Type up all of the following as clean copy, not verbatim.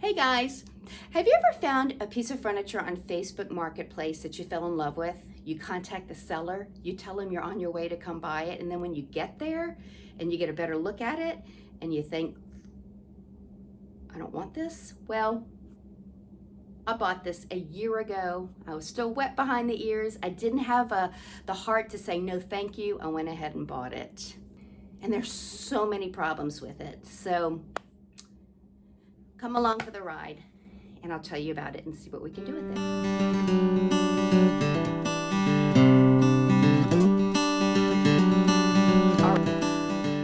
Hey guys, have you ever found a piece of furniture on Facebook Marketplace that you fell in love with? You contact the seller, you tell them you're on your way to come buy it, and then when you get there and you get a better look at it and you think, I don't want this? Well, I bought this a year ago. I was still wet behind the ears. I didn't have the heart to say no thank you. I went ahead and bought it. And there's so many problems with it. So come along for the ride and I'll tell you about it and see what we can do with it.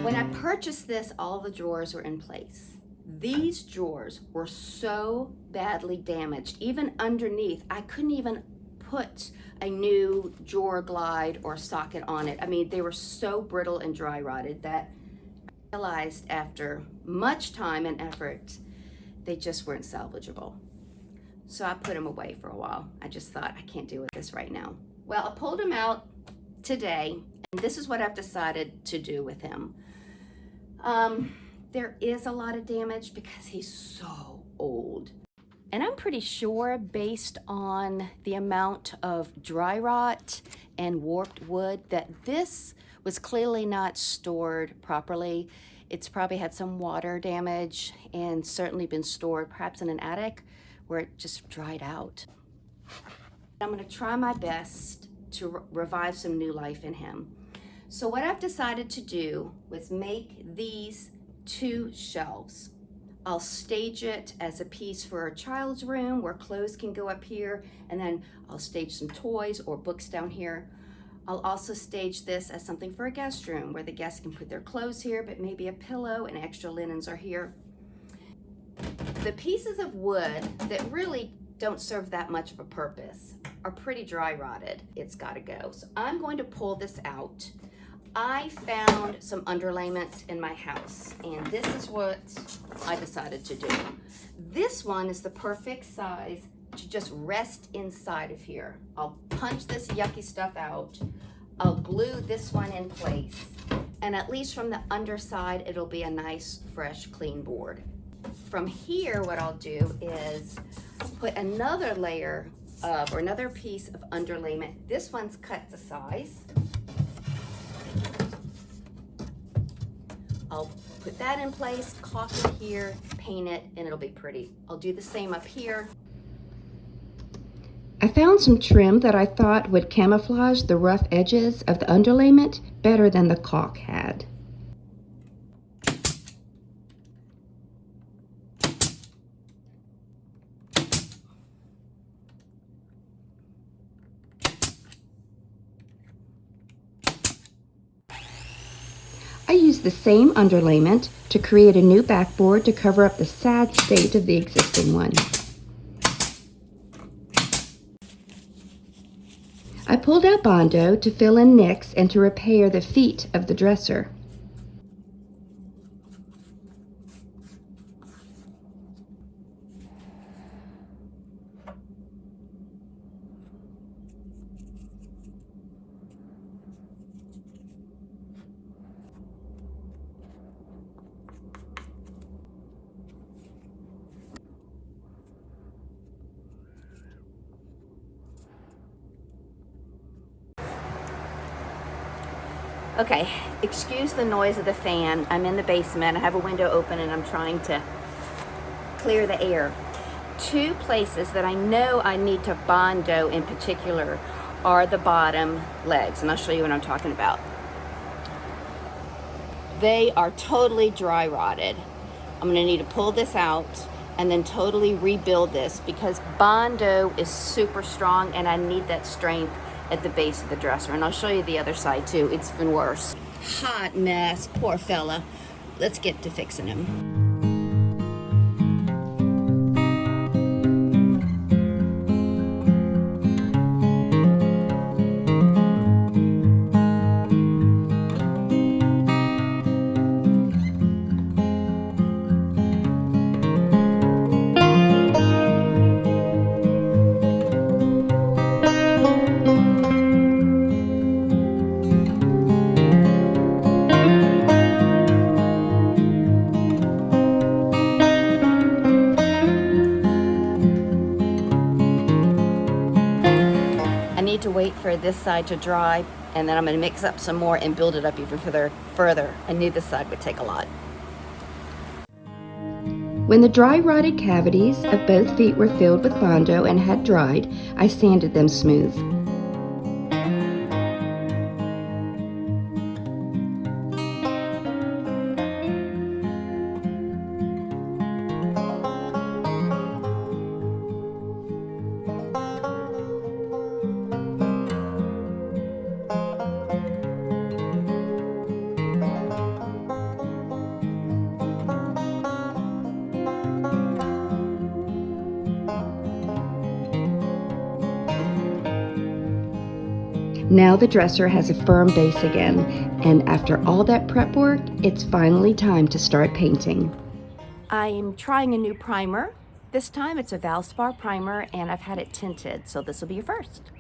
When I purchased this, all the drawers were in place. These drawers were so badly damaged, even underneath, I couldn't even put a new drawer glide or socket on it. I mean, they were so brittle and dry rotted that I realized after much time and effort, they just weren't salvageable. So I put them away for a while. I just thought, I can't deal with this right now. Well, I pulled him out today, and this is what I've decided to do with him. There is a lot of damage because he's so old. And I'm pretty sure, based on the amount of dry rot and warped wood, that this was clearly not stored properly. It's probably had some water damage and certainly been stored perhaps in an attic where it just dried out. I'm going to try my best to revive some new life in him. So what I've decided to do was make these 2 shelves. I'll stage it as a piece for a child's room where clothes can go up here, and then I'll stage some toys or books down here. I'll also stage this as something for a guest room where the guests can put their clothes here, but maybe a pillow and extra linens are here. The pieces of wood that really don't serve that much of a purpose are pretty dry rotted. It's gotta go. So I'm going to pull this out. I found some underlayments in my house, and this is what I decided to do. This one is the perfect size to just rest inside of here. I'll punch this yucky stuff out. I'll glue this one in place, and at least from the underside, it'll be a nice, fresh, clean board. From here, what I'll do is put another layer of, or another piece of underlayment. This one's cut to size. I'll put that in place, caulk it here, paint it, and it'll be pretty. I'll do the same up here. I found some trim that I thought would camouflage the rough edges of the underlayment better than the caulk had. I used the same underlayment to create a new backboard to cover up the sad state of the existing one. I pulled out Bondo to fill in nicks and to repair the feet of the dresser. Okay, excuse the noise of the fan. I'm in the basement. I have a window open and I'm trying to clear the air. 2 places that I know I need to Bondo in particular are the bottom legs, and I'll show you what I'm talking about. They are totally dry rotted. I'm gonna need to pull this out and then totally rebuild this because Bondo is super strong and I need that strength at the base of the dresser. And I'll show you the other side too. It's been worse. Hot mess, poor fella. Let's get to fixing him. wait for this side to dry, and then I'm gonna mix up some more and build it up even further. I knew this side would take a lot. When the dry rotted cavities of both feet were filled with Bondo and had dried, I sanded them smooth. Now the dresser has a firm base again, and after all that prep work, it's finally time to start painting. I'm trying a new primer. This time it's a Valspar primer, and I've had it tinted, so this will be a first.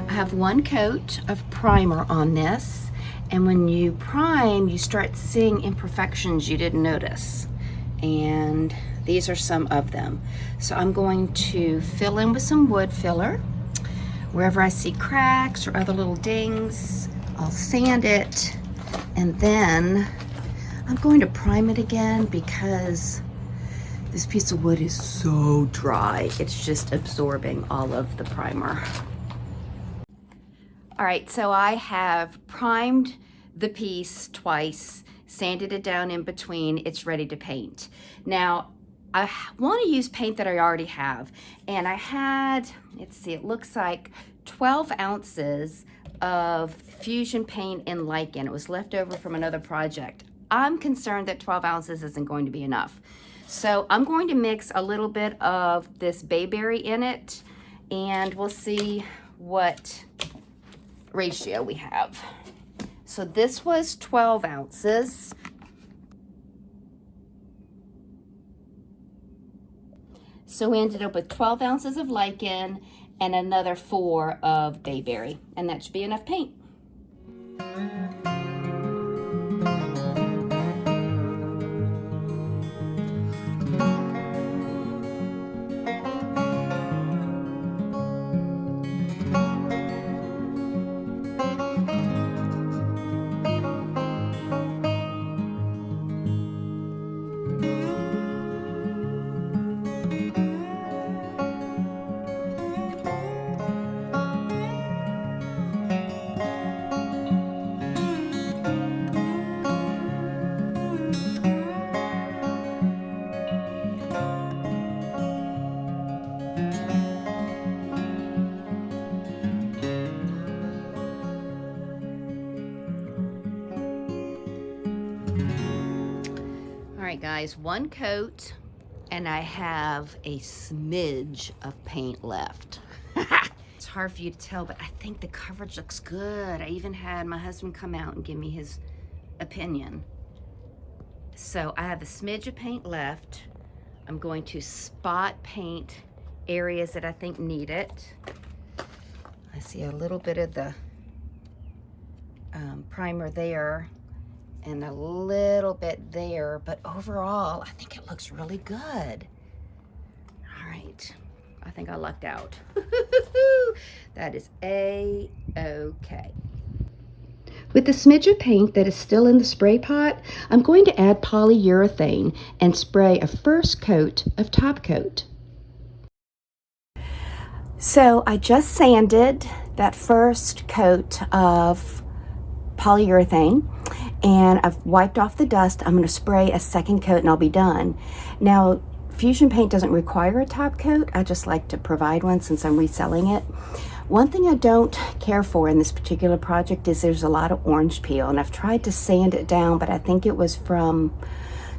Have one coat of primer on this, and when you prime, you start seeing imperfections you didn't notice, and these are some of them. So I'm going to fill in with some wood filler. Wherever I see cracks or other little dings, I'll sand it, and then I'm going to prime it again because this piece of wood is so dry. It's just absorbing all of the primer. All right, so I have primed the piece twice, sanded it down in between. It's ready to paint. Now, I want to use paint that I already have. And I had, let's see, it looks like 12 ounces of Fusion paint in Lichen. It was left over from another project. I'm concerned that 12 ounces isn't going to be enough. So I'm going to mix a little bit of this bayberry in it, and we'll see what ratio we have. So this was 12 ounces. So we ended up with 12 ounces of Lichen and another 4 of bayberry, and that should be enough paint. All right, guys, one coat, and I have a smidge of paint left. It's hard for you to tell, but I think the coverage looks good. I even had my husband come out and give me his opinion. So I have a smidge of paint left. I'm going to spot paint areas that I think need it. I see a little bit of the primer there and a little bit there, but overall, I think it looks really good. All right, I think I lucked out. That is A-okay. With the smidge of paint that is still in the spray pot, I'm going to add polyurethane and spray a first coat of top coat. So I just sanded that first coat of polyurethane, and I've wiped off the dust. I'm going to spray a second coat and I'll be done. Now, Fusion paint doesn't require a top coat. I just like to provide one since I'm reselling it. One thing I don't care for in this particular project is there's a lot of orange peel, and I've tried to sand it down, but I think it was from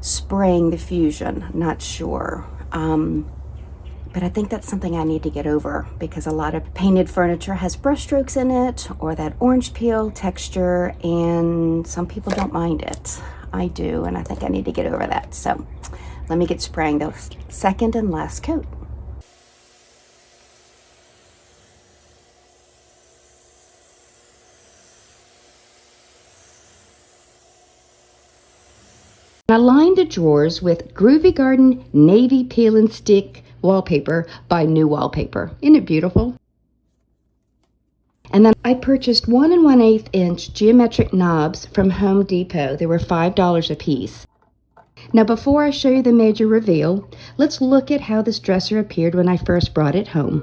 spraying the Fusion. Not sure. But I think that's something I need to get over because a lot of painted furniture has brush strokes in it or that orange peel texture, and some people don't mind it. I do, and I think I need to get over that. So let me get spraying the second and last coat. I lined the drawers with Groovy Garden Navy Peel and Stick wallpaper by New Wallpaper. Isn't it beautiful? And then I purchased 1 1/8 inch geometric knobs from Home Depot. They were $5 a piece. Now before I show you the major reveal, let's look at how this dresser appeared when I first brought it home.